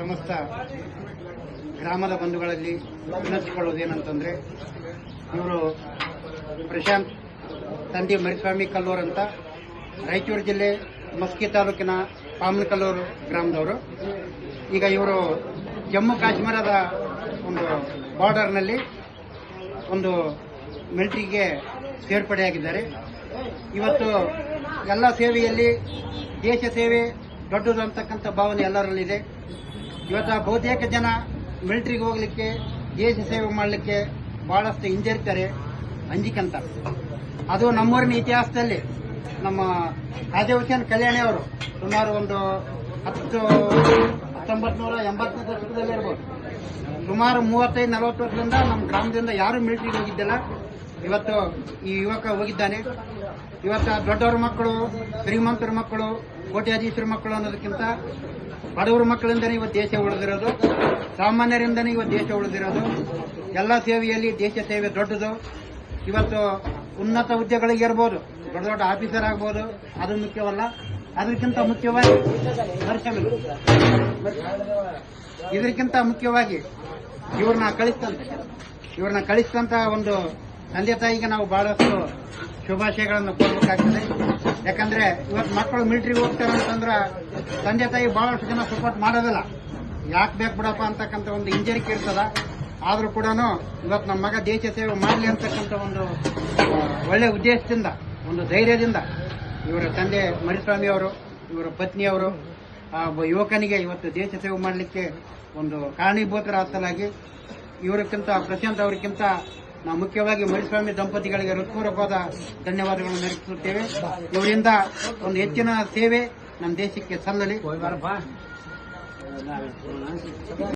ಸಮಸ್ತ ಗ್ರಾಮದ ಬಂಧುಗಳಲ್ಲಿ ವಿನಂತಿಕೊಳ್ಳುವುದೇನಂತಂದ್ರೆ, ಇವರು ಪ್ರಶಾಂತ್ ತಂದೆ ಮರಿಸ್ವಾಮಿ ಕಲ್ಲೂರ್ ಅಂತ ರಾಯಚೂರು ಜಿಲ್ಲೆ ಮಸ್ಕಿ ತಾಲೂಕಿನ ಪಾಮನಕಲ್ಲೂರು ಗ್ರಾಮದವರು. ಈಗ ಇವರು ಜಮ್ಮು ಕಾಶ್ಮೀರದ ಒಂದು ಬಾರ್ಡರ್ನಲ್ಲಿ ಒಂದು ಮಿಲಿಟರಿಗೆ ಸೇರ್ಪಡೆಯಾಗಿದ್ದಾರೆ. ಇವತ್ತು ಎಲ್ಲ ಸೇವೆಯಲ್ಲಿ ದೇಶ ಸೇವೆ ದೊಡ್ಡದು ಅಂತಕ್ಕಂಥ ಭಾವನೆ ಎಲ್ಲರಲ್ಲಿದೆ. ಇವತ್ತು ಬಹುತೇಕ ಜನ ಮಿಲಿಟರಿಗೆ ಹೋಗ್ಲಿಕ್ಕೆ, ದೇಶ ಸೇವೆ ಮಾಡಲಿಕ್ಕೆ ಬಹಳಷ್ಟು ಹಿಂಜರಿತಾರೆ, ಅಂಜಿಕಂತ. ಅದು ನಮ್ಮೂರಿನ ಇತಿಹಾಸದಲ್ಲಿ ನಮ್ಮ ಖಾಜಾ ಹುಸೇನ್ ಕಲ್ಯಾಣಿ ಅವರು ಸುಮಾರು ಒಂದು 1980ನೇ ದಶಕದಲ್ಲಿ ಇರ್ಬೋದು, ಸುಮಾರು 35-40 ವರ್ಷದಿಂದ ನಮ್ಮ ಗ್ರಾಮದಿಂದ ಯಾರು ಮಿಲಿಟರಿಗೆ ಹೋಗಿದ್ದಿಲ್ಲ. ಇವತ್ತು ಈ ಯುವಕ ಹೋಗಿದ್ದಾನೆ. ಇವತ್ತು ದೊಡ್ಡವರ ಮಕ್ಕಳು, ಶ್ರೀಮಂತರ ಮಕ್ಕಳು, ಕೋಟ್ಯಾಧೀಶರ ಮಕ್ಕಳು ಅನ್ನೋದಕ್ಕಿಂತ ಬಡವರ ಮಕ್ಕಳಿಂದನೇ ಇವತ್ತು ದೇಶ ಉಳಿದಿರೋದು, ಸಾಮಾನ್ಯರಿಂದನೇ ಇವತ್ತು ದೇಶ ಉಳಿದಿರೋದು. ಎಲ್ಲ ಸೇವೆಯಲ್ಲಿ ದೇಶ ಸೇವೆ ದೊಡ್ಡದು. ಇವತ್ತು ಉನ್ನತ ಹುದ್ದೆಗಳಿಗೆ ಇರ್ಬೋದು, ದೊಡ್ಡ ದೊಡ್ಡ ಆಫೀಸರ್ ಆಗ್ಬೋದು, ಅದು ಮುಖ್ಯವಲ್ಲ. ಅದಕ್ಕಿಂತ ಮುಖ್ಯವಾಗಿ ಇದಕ್ಕಿಂತ ಮುಖ್ಯವಾಗಿ ಇವ್ರನ್ನ ಕಳಿಸ್ತಂತ ಒಂದು ತಂದೆ ತಾಯಿಗೆ ನಾವು ಬಹಳಷ್ಟು ಶುಭಾಶಯಗಳನ್ನು ಕೋರಬೇಕಾಗ್ತದೆ. ಯಾಕಂದ್ರೆ ಇವತ್ತು ಮಕ್ಕಳು ಮಿಲಿಟರಿಗೆ ಹೋಗ್ತಾರೆ ಅಂತಂದ್ರೆ ತಂದೆ ತಾಯಿ ಬಹಳಷ್ಟು ಜನ ಸಪೋರ್ಟ್ ಮಾಡೋದಿಲ್ಲ. ಯಾಕೆ ಬೇಕು ಬಿಡಪ್ಪ ಅಂತಕ್ಕಂಥ ಒಂದು ಹಿಂಜರಿಕೆ ಇರ್ತದ. ಆದ್ರೂ ಕೂಡ ಇವತ್ತು ನಮ್ಮ ಮಗ ದೇಶ ಸೇವೆ ಮಾಡಲಿ ಅಂತಕ್ಕಂಥ ಒಂದು ಒಳ್ಳೆ ಉದ್ದೇಶದಿಂದ, ಒಂದು ಧೈರ್ಯದಿಂದ ಇವರ ತಂದೆ ಮರಿಸ್ವಾಮಿ ಅವರು, ಇವರ ಪತ್ನಿಯವರು ಯುವಕನಿಗೆ ಇವತ್ತು ದೇಶ ಸೇವೆ ಮಾಡಲಿಕ್ಕೆ ಒಂದು ಕಾರಣೀಭೂತರಾಗಿ ಇವರಕ್ಕಿಂತ ಪ್ರಶಾಂತ್ ಅವರಿಗಿಂತ ನಾವು ಮುಖ್ಯವಾಗಿ ಮರಿಸ್ವಾಮಿ ದಂಪತಿಗಳಿಗೆ ಹೃತ್ಪೂರ್ವಕವಾದ ಧನ್ಯವಾದಗಳನ್ನು ಅರ್ಪಿಸುತ್ತೇವೆ. ಇವರಿಂದ ಒಂದು ಹೆಚ್ಚಿನ ಸೇವೆ ನಮ್ಮ ದೇಶಕ್ಕೆ ಸಲ್ಲಲಿ.